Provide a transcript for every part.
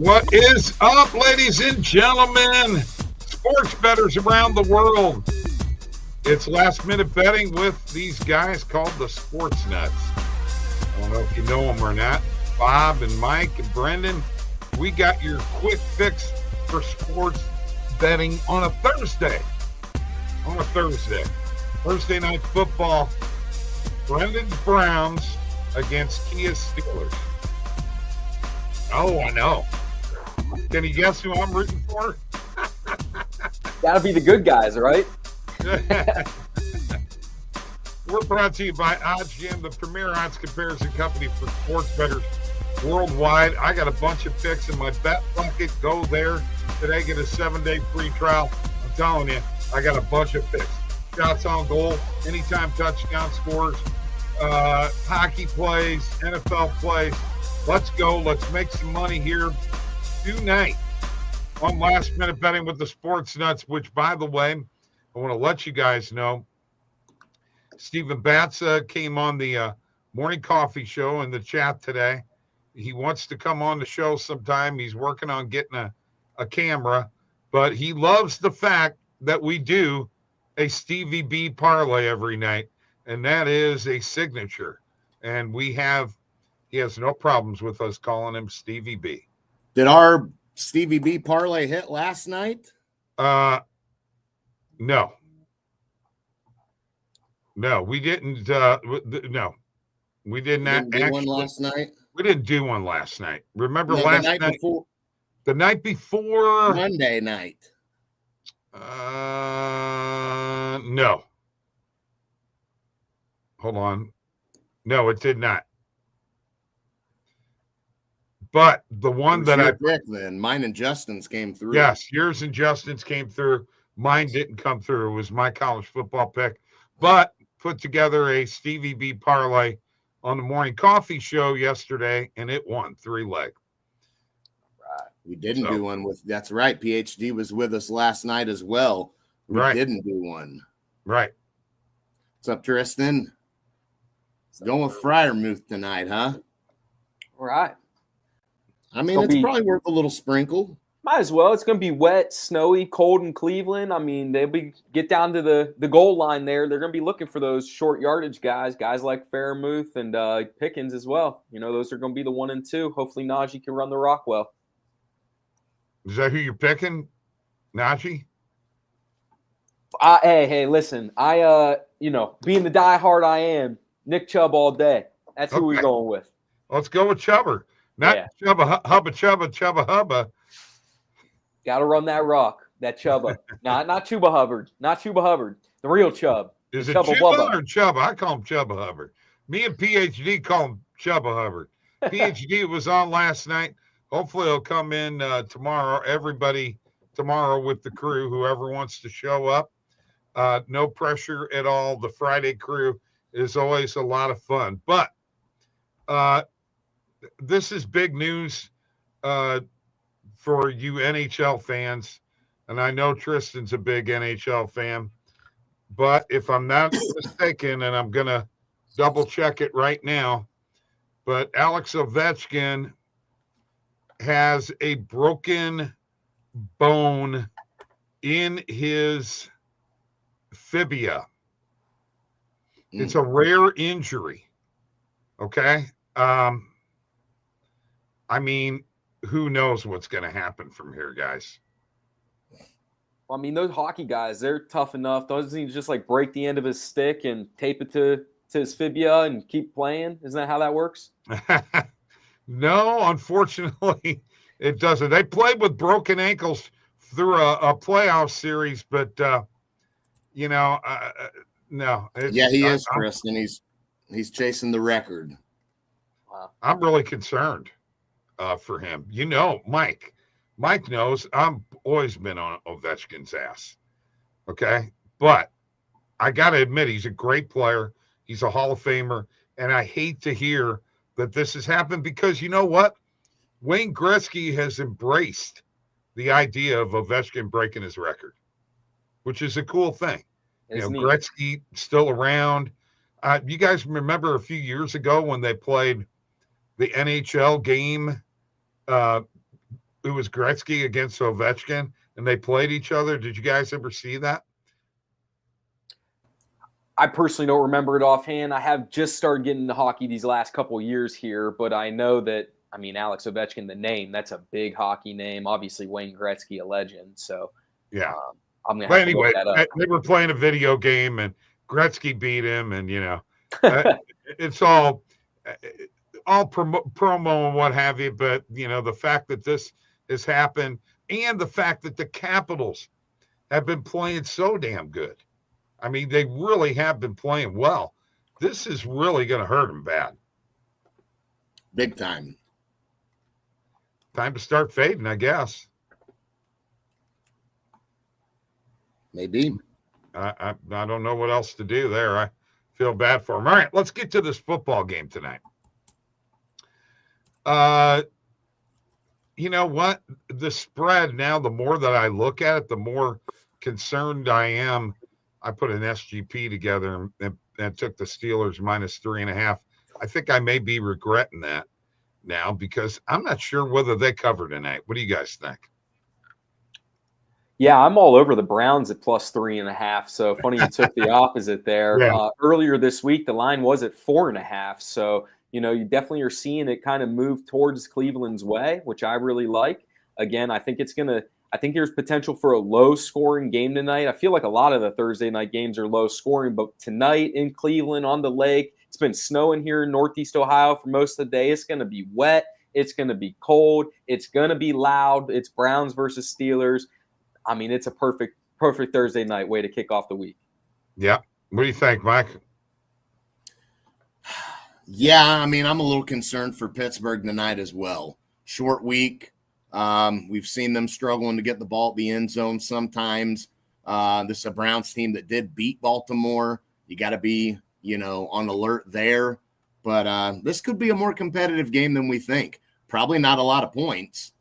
What is up, ladies and gentlemen? Sports bettors around the world. It's last minute betting with these guys called the Sports Nutz. I don't know if you know them or not. Bob and Mike and Brendan. We got your quick fix for sports betting on a Thursday. Thursday night football. Brendan's Browns against Kia's Steelers. Oh, I know. Can you guess who I'm rooting for? Gotta be the good guys, right? We're brought to you by OddsJam, the premier odds comparison company for sports bettors worldwide. I got a bunch of picks in my BetBucket. Go there today, get a 7-day free trial. I'm telling you, I got a bunch of picks. Shots on goal, anytime touchdown scores, hockey plays, NFL plays. Let's go. Let's make some money here tonight on Last Minute Betting with the Sports Nutz, which, by the way, I want to let you guys know, Stephen Batza came on the morning coffee show in the chat today. He wants to come on the show sometime. He's working on getting a camera, but he loves the fact that we do a Stevie B parlay every night, and that is a signature. And he has no problems with us calling him Stevie B. Did our Stevie B parlay hit last night? No, we didn't. No, we did not. Do one last night. We didn't do one last night. Remember No, last night night? before, the night before Monday night. No. Hold on. No, it did not. But the one that I picked, then mine and Justin's came through. Yes, yours and Justin's came through. Mine didn't come through. It was my college football pick, but put together a Stevie B parlay on the morning coffee show yesterday, and it won 3-leg. Right. We didn't do one with. That's right. PhD was with us last night as well. We didn't do one. Right. What's up, Tristan? Going with Friarmouth tonight, huh? All right. I mean, it's probably worth a little sprinkle. Might as well. It's going to be wet, snowy, cold in Cleveland. I mean, get down to the goal line there. They're going to be looking for those short yardage guys like Fairmouth and Pickens as well. You know, those are going to be the 1 and 2. Hopefully, Najee can run the rock well. Is that who you're picking, Najee? Hey, listen. Being the diehard I am, Nick Chubb all day. That's who we're going with. Let's go with Chubber. Not Chubba Hubba. Got to run that rock, that Chubba. not Chuba Hubbard. Not Chuba Hubbard. The real Chubb. Is it Chuba or Chubba? I call him Chubba Hubbard. Me and PhD call him Chubba Hubbard. PhD was on last night. Hopefully he'll come in tomorrow. Everybody tomorrow with the crew, whoever wants to show up. No pressure at all. The Friday crew is always a lot of fun. But this is big news for you NHL fans, and I know Tristan's a big NHL fan, but if I'm not mistaken, and I'm going to double check it right now, but Alex Ovechkin has a broken bone in his fibia. It's a rare injury. Okay. I mean, who knows what's going to happen from here, guys? I mean, those hockey guys, they're tough enough. Doesn't he just like break the end of his stick and tape it to his fibia and keep playing? Isn't that how that works? No, unfortunately, it doesn't. They played with broken ankles through a playoff series, but no. Yeah, he is, Kristen. He's chasing the record. Wow. I'm really concerned for him. Mike knows I'm always been on Ovechkin's ass. Okay. But I got to admit, he's a great player. He's a Hall of Famer. And I hate to hear that this has happened because you know what? Wayne Gretzky has embraced the idea of Ovechkin breaking his record, which is a cool thing. Gretzky still around. You guys remember a few years ago when they played the NHL game it was Gretzky against Ovechkin, and they played each other. Did you guys ever see that? I personally don't remember it offhand. I have just started getting into hockey these last couple of years here, but I know that, I mean, Alex Ovechkin, the name, that's a big hockey name. Obviously, Wayne Gretzky, a legend. So, yeah. I'm going to have to look that up. They were playing a video game, and Gretzky beat him, and, it's all promo and what have you. But, the fact that this has happened and the fact that the Capitals have been playing so damn good. I mean, they really have been playing well. This is really going to hurt them bad. Big time. Time to start fading, I guess. Maybe. I don't know what else to do there. I feel bad for them. All right, let's get to this football game tonight. You know what? The spread now, the more that I look at it, the more concerned I am. I put an SGP together and took the Steelers -3.5. I think I may be regretting that now because I'm not sure whether they cover tonight. What do you guys think? Yeah, I'm all over the Browns at +3.5. So funny you took the opposite there. Yeah. Earlier this week, the line was at 4.5. So, you definitely are seeing it kind of move towards Cleveland's way, which I really like. Again, I think there's potential for a low-scoring game tonight. I feel like a lot of the Thursday night games are low-scoring, but tonight in Cleveland on the lake, it's been snowing here in Northeast Ohio for most of the day. It's going to be wet. It's going to be cold. It's going to be loud. It's Browns versus Steelers. I mean, it's a perfect Thursday night way to kick off the week. Yeah. What do you think, Mike? Yeah, I mean, I'm a little concerned for Pittsburgh tonight as well. Short week. We've seen them struggling to get the ball at the end zone sometimes. This is a Browns team that did beat Baltimore. You got to be, on alert there. But this could be a more competitive game than we think. Probably not a lot of points.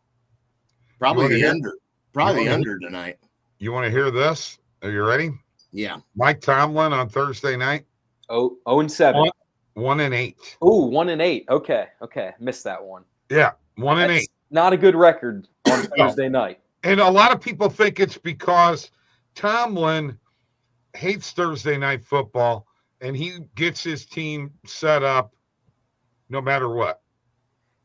Probably the under. Probably the under tonight. You want to hear this? Are you ready? Yeah. Mike Tomlin on Thursday night. 0-7. 1-8. Oh, 1-8. Okay. Missed that one. Yeah, 1-8. Not a good record on Thursday night. And a lot of people think it's because Tomlin hates Thursday night football and he gets his team set up no matter what.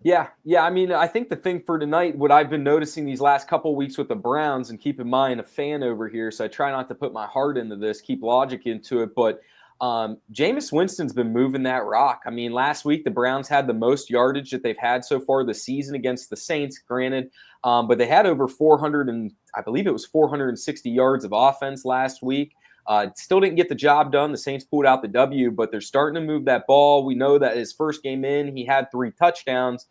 Yeah. I mean, I think the thing for tonight, what I've been noticing these last couple of weeks with the Browns, and keep in mind, a fan over here, so I try not to put my heart into this, keep logic into it, but Jameis Winston's been moving that rock. I mean, last week the Browns had the most yardage that they've had so far this season against the Saints, granted, but they had over 460 yards of offense last week. Still didn't get the job done. The Saints pulled out the W, but they're starting to move that ball. We know that his first game in, he had 3 touchdowns.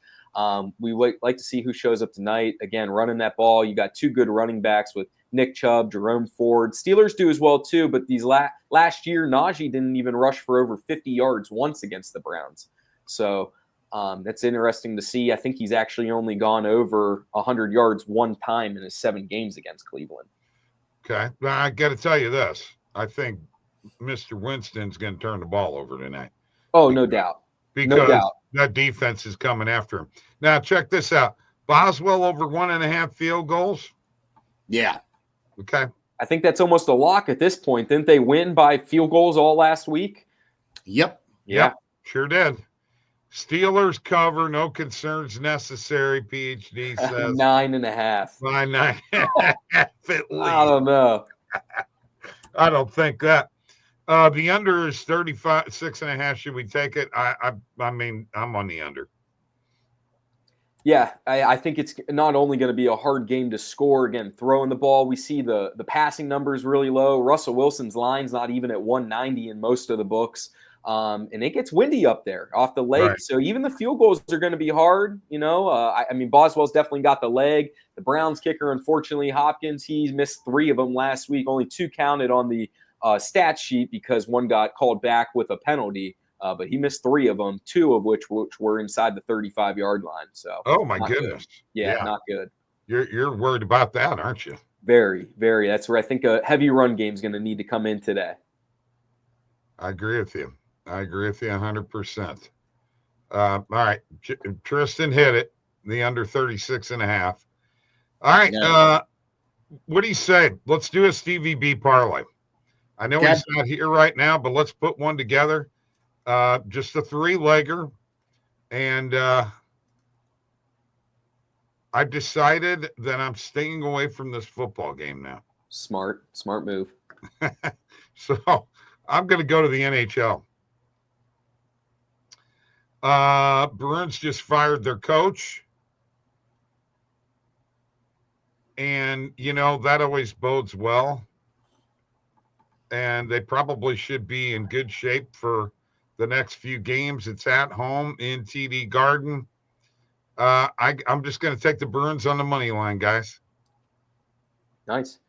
We like to see who shows up tonight. Again, running that ball. You got 2 good running backs with Nick Chubb, Jerome Ford. Steelers do as well, too, but these last year, Najee didn't even rush for over 50 yards once against the Browns. So that's interesting to see. I think he's actually only gone over 100 yards one time in his 7 games against Cleveland. Okay. Now, I got to tell you this. I think Mr. Winston's going to turn the ball over tonight. Oh, no doubt. Because that defense is coming after him. Now, check this out. Boswell over 1.5 field goals. Yeah. Okay. I think that's almost a lock at this point. Didn't they win by field goals all last week? Yep. Sure did. Steelers cover, no concerns necessary, PhD says. 9.5. 9.5 at least. I don't know. I don't think that. The under is 36.5. Should we take it? I mean, I'm on the under. Yeah, I think it's not only going to be a hard game to score. Again, throwing the ball, we see the passing numbers really low. Russell Wilson's line's not even at 190 in most of the books. And it gets windy up there off the lake. Right. So even the field goals are going to be hard. I mean, Boswell's definitely got the leg. The Browns kicker, unfortunately, Hopkins, he missed 3 of them last week. Only 2 counted on the stat sheet because one got called back with a penalty. But he missed 3 of them, 2 of which were inside the 35-yard line. So, oh my goodness, yeah, not good. You're worried about that, aren't you? Very, very. That's where I think a heavy run game is going to need to come in today. I agree with you. 100%. All right, Tristan hit it. The under 36.5. All right. No. What do you say? Let's do a Stevie B parlay. I know Okay. he's not here right now, but let's put one together. Just a 3-legger. And I've decided that I'm staying away from this football game now. Smart move. So I'm going to go to the NHL. Bruins just fired their coach. And, that always bodes well. And they probably should be in good shape for the next few games. It's at home in TD Garden. I'm just going to take the Bruins on the money line, guys. Nice.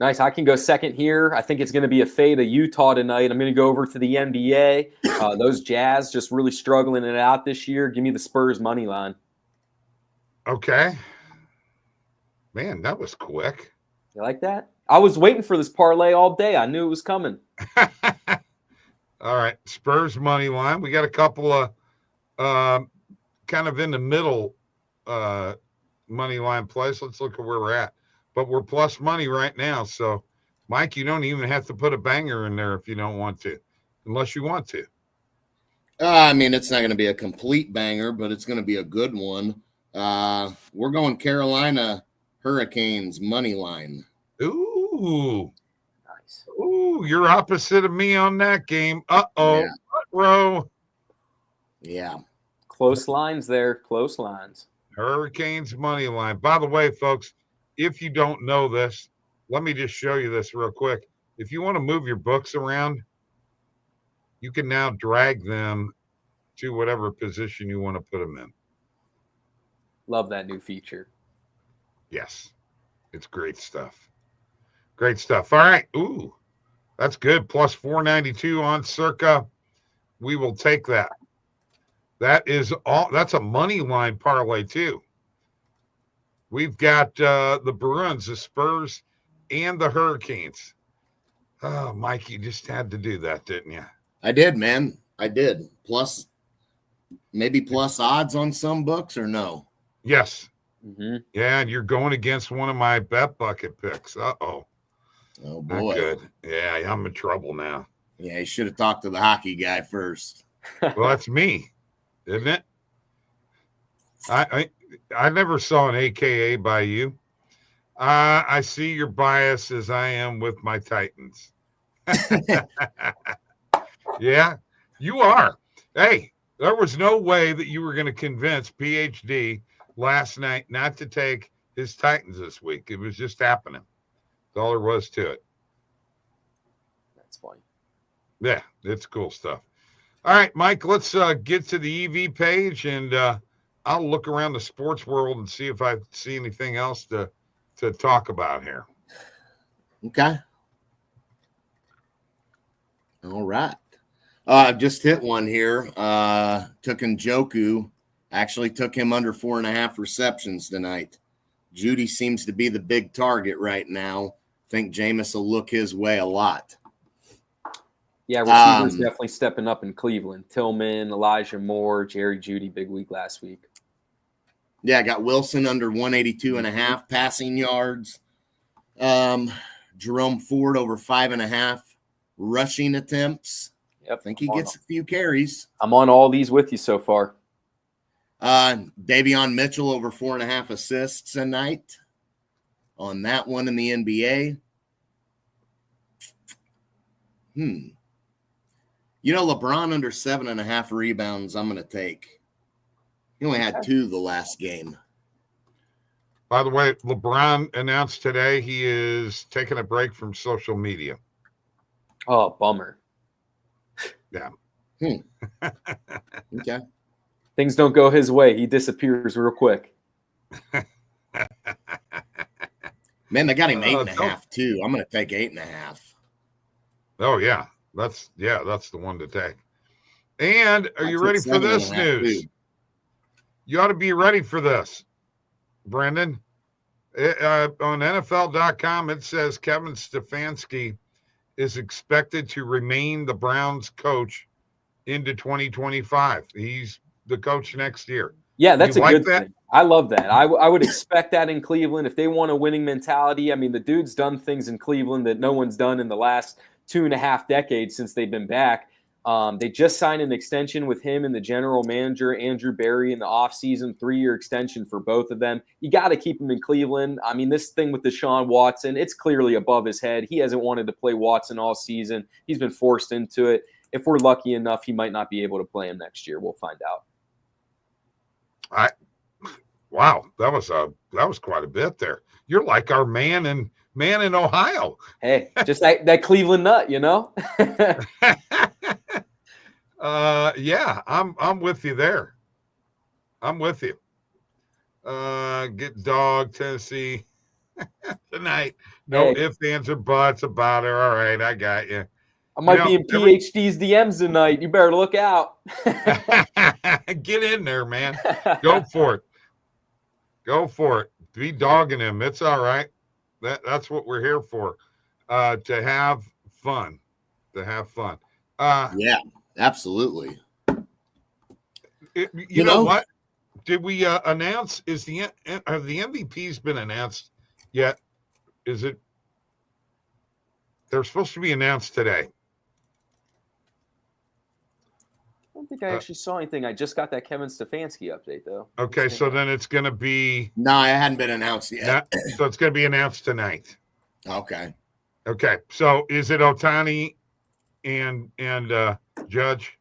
I can go second here. I think it's going to be a fade of Utah tonight. I'm going to go over to the NBA. Those Jazz just really struggling it out this year. Give me the Spurs money line. Okay. Man, that was quick. You like that? I was waiting for this parlay all day. I knew it was coming. All right. Spurs money line. We got a couple of kind of in the middle money line plays. Let's look at where we're at. But we're plus money right now. So, Mike, you don't even have to put a banger in there if you don't want to, unless you want to. I mean, it's not going to be a complete banger, but it's going to be a good one. We're going Carolina Hurricanes money line. Ooh. Nice. Ooh, you're opposite of me on that game. Uh-oh. Yeah. Row. Yeah. Close lines there. Close lines. Hurricanes money line. By the way, folks, if you don't know this, let me just show you this real quick. If you want to move your books around, you can now drag them to whatever position you want to put them in. Love that new feature. Yes. It's great stuff. Great stuff. All right. Ooh, that's good. Plus 492 on Circa. We will take that. That is all. That's a money line parlay too. We've got the Bruins, the Spurs, and the Hurricanes. Oh, Mike, you just had to do that, didn't you? I did, man. I did. Plus, maybe plus odds on some books or no? Yes. Mm-hmm. Yeah, and you're going against one of my BetBucket picks. Uh-oh. Oh, boy. Not good. Yeah, I'm in trouble now. Yeah, you should have talked to the hockey guy first. Well, that's me, isn't it? I never saw an AKA by you. I see your bias as I am with my Titans. Yeah, you are. Hey, there was no way that you were going to convince PhD last night not to take his Titans this week. It was just happening. That's all there was to it. That's funny. Yeah, it's cool stuff. All right, Mike, let's get to the EV page, and I'll look around the sports world and see if I see anything else to talk about here. Okay. All right. Just hit one here. Took Njoku. Actually took him under 4.5 receptions tonight. Judy seems to be the big target right now. Think Jameis will look his way a lot. Yeah, receivers definitely stepping up in Cleveland. Tillman, Elijah Moore, Jerry Judy, big week last week. Yeah, got Wilson under 182.5 passing yards. Jerome Ford over 5.5 rushing attempts. Yep, I think he gets a few carries. I'm on all these with you so far. Davion Mitchell over 4.5 assists a night on that one in the NBA. You know, LeBron under 7.5 rebounds, I'm going to take. He only had 2 the last game. By the way, LeBron announced today he is taking a break from social media. Oh, bummer. Yeah. Okay. Things don't go his way. He disappears real quick. Man, they got him 8.5 too. I'm going to take 8.5. Oh, yeah. That's the one to take. And are you ready for this news? Too. You ought to be ready for this, Brendan. On NFL.com, it says Kevin Stefanski is expected to remain the Browns coach into 2025. He's the coach next year. Yeah, that's You a like good that? thing. I love that. I would expect that in Cleveland if they want a winning mentality. I mean, the dude's done things in Cleveland that no one's done in the last 2.5 decades since they've been back. They just signed an extension with him and the general manager, Andrew Berry, in the offseason, 3-year extension for both of them. You got to keep him in Cleveland. I mean, this thing with Deshaun Watson, it's clearly above his head. He hasn't wanted to play Watson all season. He's been forced into it. If we're lucky enough, he might not be able to play him next year. We'll find out. Wow, that was quite a bit there. You're like our man in Ohio. Hey, just that Cleveland nut, you know? Yeah, I'm with you there. I'm with you. Get dog Tennessee tonight. No ifs, ands, or buts about it. All right, I got you. I might be in PhD's DMs tonight. You better look out. Get in there, man. Go for it. Go for it. Be dogging him. It's all right. That's what we're here for. To have fun. To have fun. Yeah, absolutely. You know what? Did we announce? Have the MVPs been announced yet? Is it? They're supposed to be announced today. I don't think I actually saw anything. I just got that Kevin Stefanski update, though. Okay, so then it's going to be... No, it hadn't been announced yet. So it's going to be announced tonight. Okay. Okay, so is it Ohtani and Judge?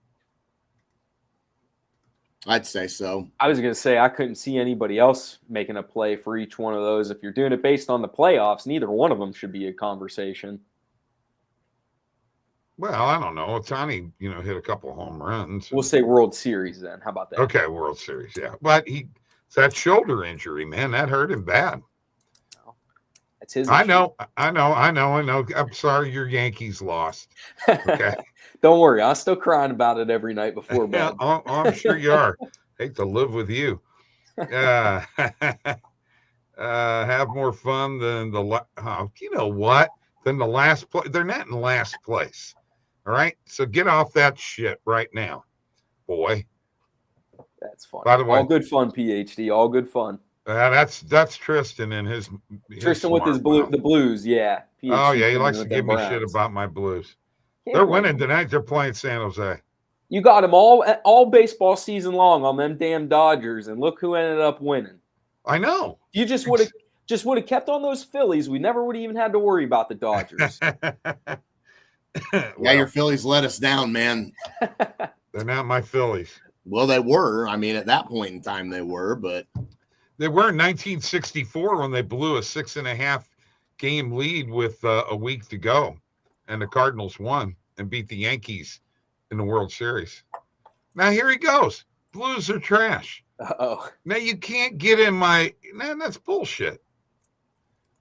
I'd say so. I was going to say I couldn't see anybody else making a play for each one of those. If you're doing it based on the playoffs, neither one of them should be a conversation. Well, I don't know. Ohtani, hit a couple home runs. We'll say World Series then. How about that? Okay, World Series, yeah. But it's that shoulder injury, man. That hurt him bad. That's his issue. I know. I'm sorry your Yankees lost. Okay. Don't worry. I'm still crying about it every night before bed. I'm sure you are. Hate to live with you. Have more fun than you know what? Than the last place. They're not in last place. All right. So get off that shit right now, boy. That's fun. By the way, all good fun, PhD. All good fun. That's Tristan and his Tristan with his the Blues, yeah. PhD, oh yeah, he likes to give me shit about my Blues. They're winning tonight. They're playing San Jose. You got them all baseball season long on them damn Dodgers, and look who ended up winning. I know. You just would have kept on those Phillies. We never would have even had to worry about the Dodgers. Yeah, your Phillies let us down, man. They're not my Phillies. Well, they were. I mean, at that point in time, they were, but they were in 1964 when they blew a 6.5 game lead with a week to go, and the Cardinals won and beat the Yankees in the World Series. Now here he goes. Blues are trash. Uh-oh. Now you can't get in that's bullshit.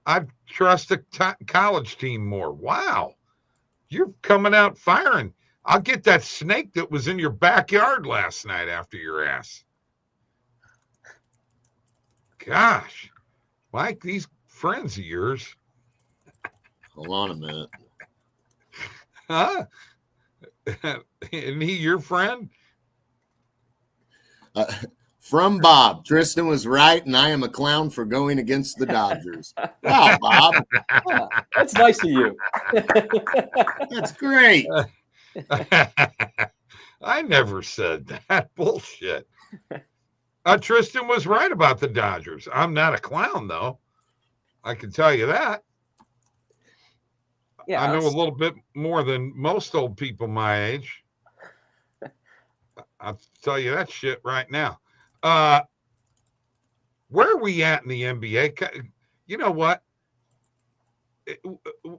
I trust the college team more. Wow. You're coming out firing. I'll get that snake that was in your backyard last night after your ass. Gosh. Mike, these friends of yours. Hold on a minute. Huh? Isn't he your friend? From Bob, Tristan was right, and I am a clown for going against the Dodgers. Wow, Bob. Yeah, that's nice of you. That's great. I never said that. Bullshit. Tristan was right about the Dodgers. I'm not a clown, though. I can tell you that. Yeah, I know a little bit more than most old people my age. I'll tell you that shit right now. Where are we at in the NBA? You know what?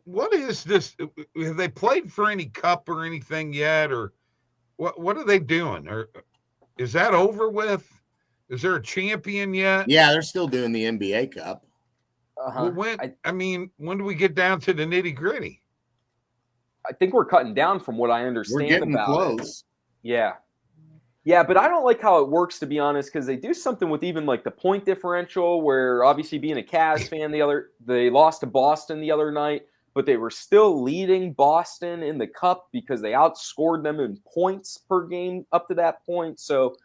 What is this? Have they played for any cup or anything yet? Or what are they doing? Or is that over with? Is there a champion yet? Yeah, they're still doing the NBA Cup. Uh-huh. Well, when do we get down to the nitty-gritty? I think we're cutting down from what I understand. We're getting about close. It. Yeah, but I don't like how it works, to be honest, because they do something with even like the point differential, where obviously being a Cavs fan, they lost to Boston the other night, but they were still leading Boston in the cup because they outscored them in points per game up to that point. So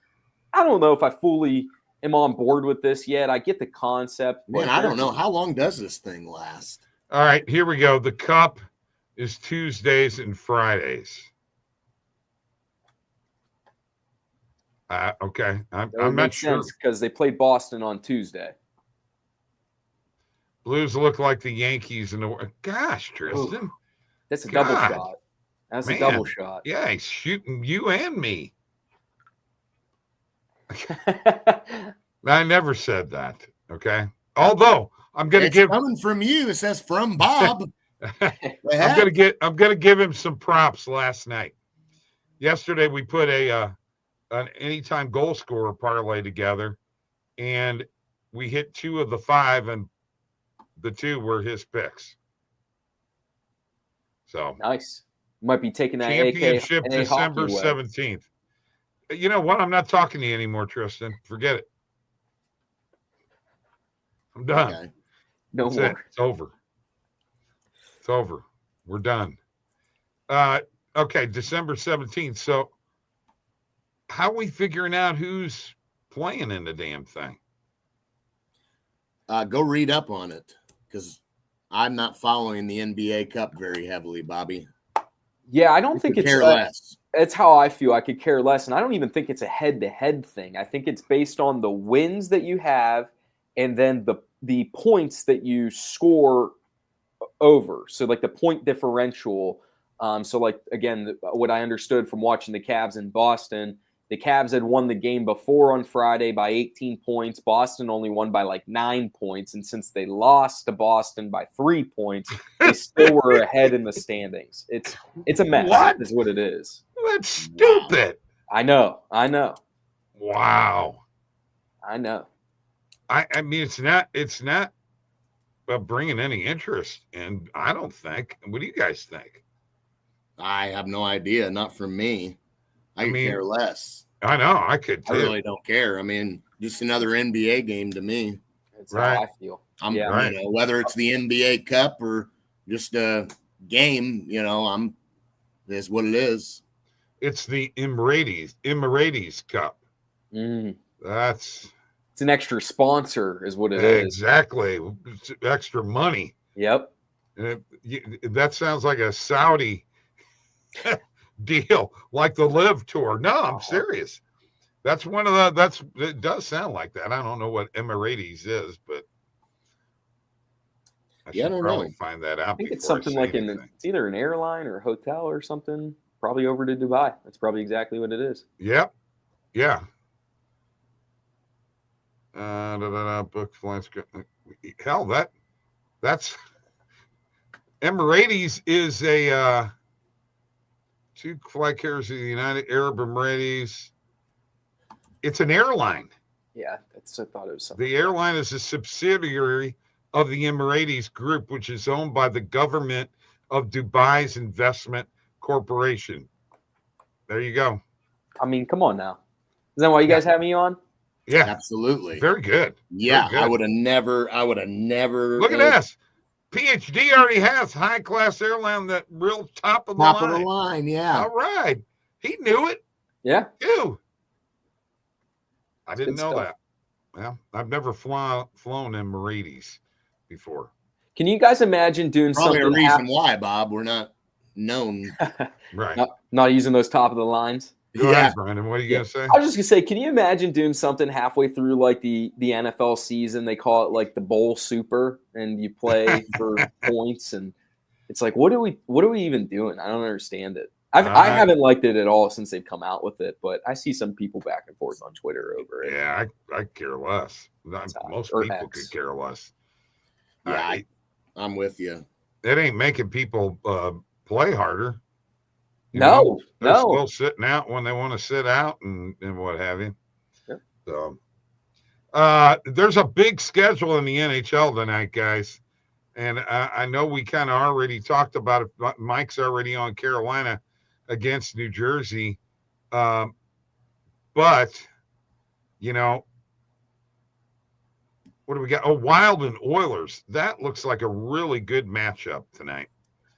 I don't know if I fully am on board with this yet. I get the concept. Man, I don't know. How long does this thing last? All right, here we go. The Cup is Tuesdays and Fridays. Okay, I'm not sure because they played Boston on Tuesday. Blues look like the Yankees in the. Gosh, Tristan, that's a double shot. That's a double shot. Yeah, he's shooting you and me. I never said that. Okay, although I'm going to give coming from you. It says from Bob. I'm going to give him some props. Last night, yesterday we put an anytime goal scorer parlay together, and we hit 2 of the 5, and the 2 were his picks. So nice. Might be taking that championship December 17th. You know what? I'm not talking to you anymore, Tristan. Forget it. I'm done. Okay. No That's more. It's over. It's over. We're done. Okay, December 17th. So how are we figuring out who's playing in the damn thing? Go read up on it, because I'm not following the NBA Cup very heavily, Bobby. Yeah, I don't think it's less. It's how I feel. I could care less, and I don't even think it's a head-to-head thing. I think it's based on the wins that you have, and then the points that you score over. So like the point differential. So like again, what I understood from watching the Cavs in Boston. The Cavs had won the game before on Friday by 18 points. Boston only won by like 9 points. And since they lost to Boston by 3 points, they still were ahead in the standings. It's a mess. What? Is what it is. That's stupid. I know. Wow. I know. I mean, it's not bringing any interest. And I don't think. What do you guys think? I have no idea. Not from me. I could care less. I know. I could too. I really don't care. I mean, just another NBA game to me. That's how I feel. You know, whether it's the NBA Cup or just a game, you know, that's what it is. It's the Emirates Cup. It's an extra sponsor, is what it is. Exactly. It's extra money. Yep. That sounds like a Saudi deal, like the Live Tour. No, I'm serious. That's one of the. It does sound like that. I don't know what Emirates is, but I should probably find that out. I think it's something like it's either an airline or a hotel or something. Probably over to Dubai. That's probably exactly what it is. Yep. Yeah. Book flights. Hell, that's Emirates is a 2 flight carriers of the United Arab Emirates. It's an airline. Yeah, I thought it was something. The airline is a subsidiary of the Emirates Group, which is owned by the government of Dubai's investment corporation. There you go. I mean, come on now. Is that why you guys have me on? Yeah, absolutely. Very good. Yeah, Very good. I would have never. Look at this. PhD already has high-class airline, that real top of the line. Top of the line, yeah. All right. He knew it. Yeah. Ew. I didn't know that. Well, I've never flown Emirates before. Can you guys imagine doing Probably something? Probably a reason why, Bob. We're not known. Right. Not using those top of the lines. Go ahead, Brandon. What are you going to say? I was just going to say, can you imagine doing something halfway through like the NFL season? They call it like the Bowl Super, and you play for points, and it's like, what are we even doing? I don't understand it. I haven't liked it at all since they've come out with it, but I see some people back and forth on Twitter over it. Yeah, I care less. Most people could care less. Yeah, I'm with you. It ain't making people play harder. No. They're still sitting out when they want to sit out and what have you. Sure. So there's a big schedule in the NHL tonight, guys. And I know we kind of already talked about it. Mike's already on Carolina against New Jersey. But, you know, what do we got? Oh, Wild and Oilers. That looks like a really good matchup tonight.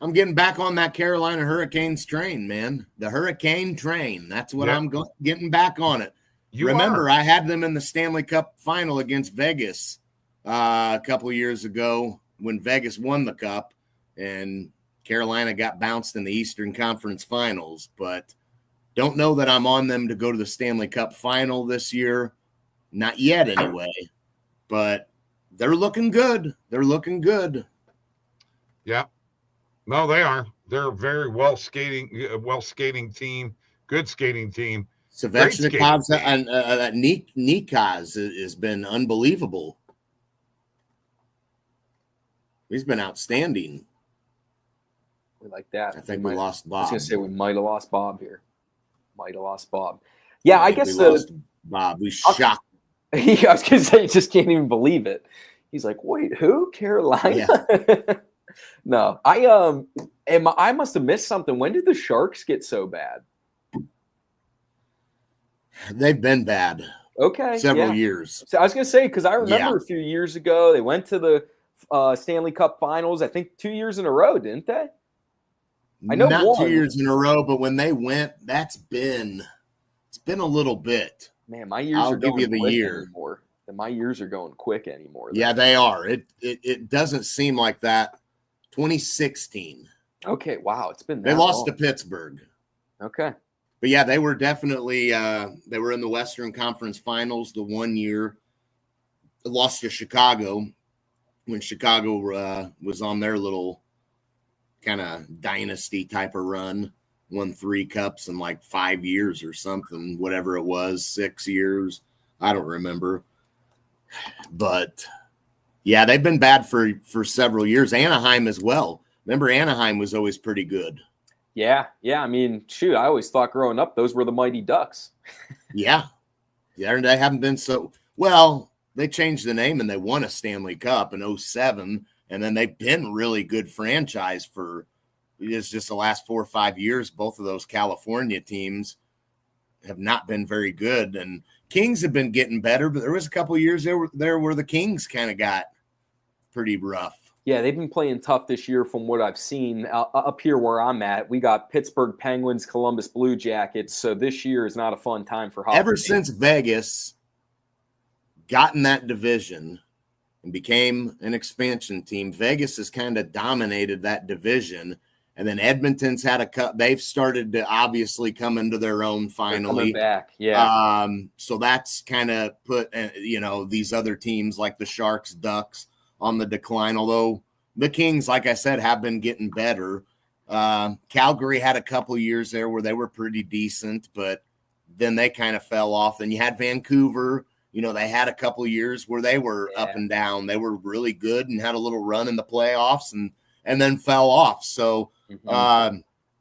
I'm getting back on that Carolina Hurricanes train, man. The Hurricane train. That's what I'm getting back on it. Remember, I had them in the Stanley Cup final against Vegas a couple of years ago when Vegas won the Cup, and Carolina got bounced in the Eastern Conference Finals. But don't know that I'm on them to go to the Stanley Cup final this year. Not yet, anyway. But they're looking good. They're looking good. Yeah. No, they are. They're a very well skating team. Good skating team. Svechnikov's and Nikaz has been unbelievable. He's been outstanding. We like that. I think we lost Bob. I was going to say we might have lost Bob here. Might have lost Bob. Yeah, I guess we lost Bob. We shocked. I was going to say, you just can't even believe it. He's like, wait, who? Carolina? Yeah. No, I must have missed something. When did the Sharks get so bad? They've been bad. Okay. Several years. So I was going to say, because I remember a few years ago, they went to the Stanley Cup Finals, I think 2 years in a row, didn't they? I know not 2 years in a row, but when they went, it's been a little bit. Man, my years I'll give you the year. Anymore. My years are going quick anymore. Yeah, they are. It doesn't seem like that. 2016. Okay, wow, it's been that They lost long. to Pittsburgh. Okay. But yeah, they were definitely they were in the Western Conference Finals the 1 year. They lost to Chicago when Chicago was on their little kind of dynasty type of run. Won 3 cups in like 5 years or something, whatever it was, 6 years. I don't remember. But yeah, they've been bad for several years. Anaheim as well. Remember, Anaheim was always pretty good. Yeah. I mean, shoot, I always thought growing up those were the Mighty Ducks. Yeah, they haven't been so well. They changed the name and they won a Stanley Cup in 2007, and then they've been really good franchise for just the last 4 or 5 years. Both of those California teams have not been very good, and Kings have been getting better, but there was a couple of years there where the Kings kind of got pretty rough. Yeah, they've been playing tough this year from what I've seen. Up here where I'm at, we got Pittsburgh Penguins, Columbus Blue Jackets, so this year is not a fun time for hockey. Ever since Vegas got in that division and became an expansion team, Vegas has kind of dominated that division. And then Edmonton's had a cut. They've started to obviously come into their own finally. They're coming back, yeah. So that's kind of put, these other teams like the Sharks, Ducks on the decline. Although the Kings, like I said, have been getting better. Calgary had a couple years there where they were pretty decent, but then they kind of fell off. Then you had Vancouver. They had a couple years where they were up and down. They were really good and had a little run in the playoffs and then fell off. So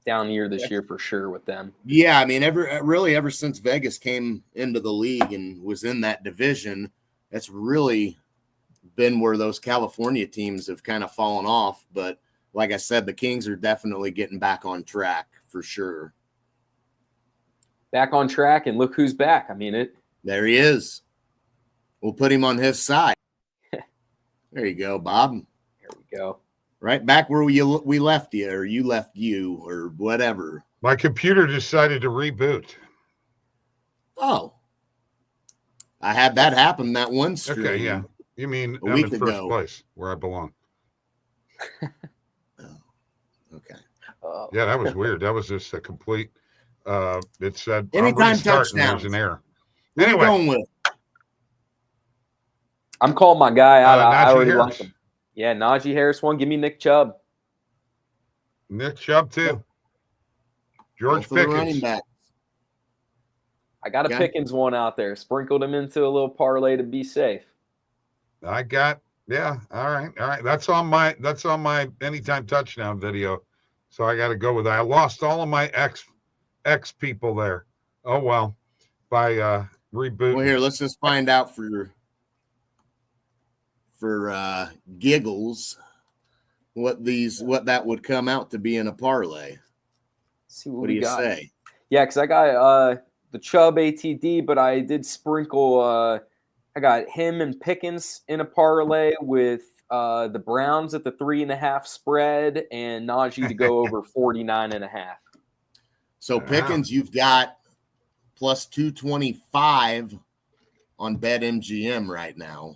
down year this year for sure with them. Yeah, I mean, ever since Vegas came into the league and was in that division, that's really been where those California teams have kind of fallen off. But like I said, the Kings are definitely getting back on track for sure. Back on track, and look who's back. I mean, there he is. We'll put him on his side. There you go, Bob. There we go. Right back where we left you, or you left you, or whatever. My computer decided to reboot. Oh. I had that happen that one stream. Okay, yeah. You mean I'm in first place, where I belong. Okay. Yeah, that was weird. That was just a complete it said anytime touchdown. There's an error. What are you going with? I'm calling my guy out. I already Harris. like him. Yeah, Najee Harris one. Give me Nick Chubb. Nick Chubb too. George Pickens. Running back. I got a Pickens one out there. Sprinkled him into a little parlay to be safe. All right. That's on my anytime touchdown video. So I got to go with that. I lost all of my X people there. Oh well, by reboot. Well, here, let's just find out for giggles what that would come out to be in a parlay. See what do you say? Yeah, because I got the Chubb ATD, but I did sprinkle. I got him and Pickens in a parlay with the Browns at the 3.5 spread and Najee to go over 49.5. So Pickens, you've got plus 225 on BetMGM right now.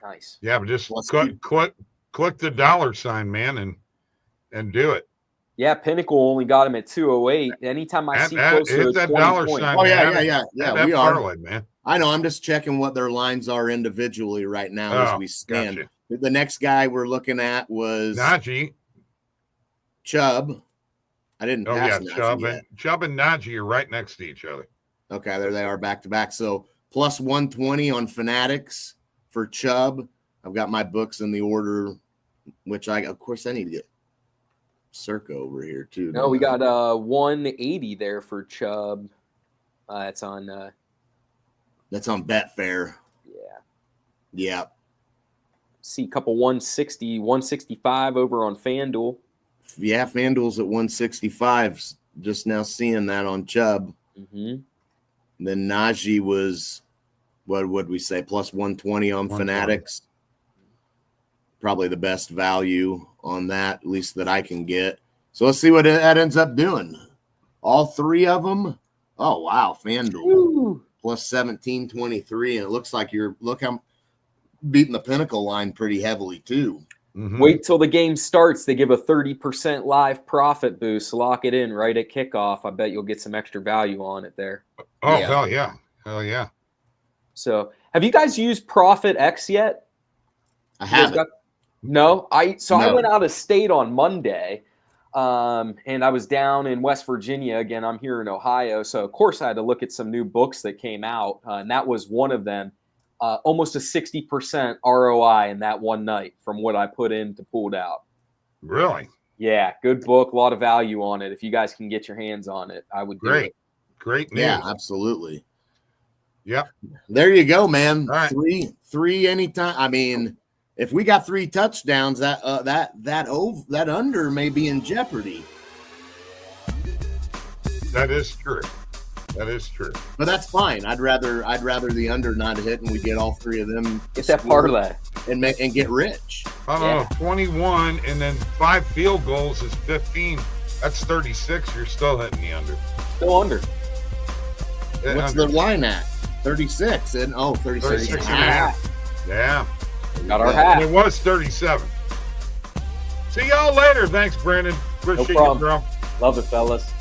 Nice. Yeah, but just Plus click the dollar sign, man, and do it. Yeah, Pinnacle only got him at 208. Anytime I see closer hit to that 20 dollar points. sign. Oh, man. yeah. We are. parlay, man. I know. I'm just checking what their lines are individually right now as we stand. Gotcha. The next guy we're looking at was Najee. Chubb. I didn't pass Chubb yet. Chubb and Najee are right next to each other. Okay, there they are back to back. So plus 120 on Fanatics for Chubb. I've got my books in the order, which of course I need to get Circa over here too. No, we got 180 there for Chubb. That's on Betfair. Yeah. Yeah. See a couple 160, 165 over on FanDuel. Yeah, FanDuel's at 165. Just now seeing that on Chubb. Mm-hmm. Then Najee was, what would we say, plus 120 on Fanatics. Probably the best value on that, at least that I can get. So let's see what that ends up doing. All three of them. Oh, wow. FanDuel plus 1723. And it looks like look how beating the Pinnacle line pretty heavily too. Mm-hmm. Wait till the game starts. They give a 30% live profit boost. Lock it in right at kickoff. I bet you'll get some extra value on it there. Oh, yeah. Hell yeah. Hell yeah. So have you guys used Profit X yet? I haven't. No. I went out of state on Monday, and I was down in West Virginia. Again, I'm here in Ohio. So, of course, I had to look at some new books that came out, and that was one of them. Almost a 60% ROI in that one night from what I put in to pulled out. Really? Yeah, good book, a lot of value on it. If you guys can get your hands on it, I would do it. Great news. Yeah, absolutely. Yep. There you go, man. All right. Three anytime. I mean, if we got 3 touchdowns, that under may be in jeopardy. That is true. That is true. But that's fine. I'd rather the under not hit, and we get all 3 of them. Get that parlay and get rich. I don't know, 21 and then 5 field goals is 15. That's 36. You're still hitting the under. Still under. What's the line at? 36 and 36 and a half. Yeah. Got our half. And it was 37. See y'all later. Thanks, Brandon. Appreciate you, bro. Love it, fellas.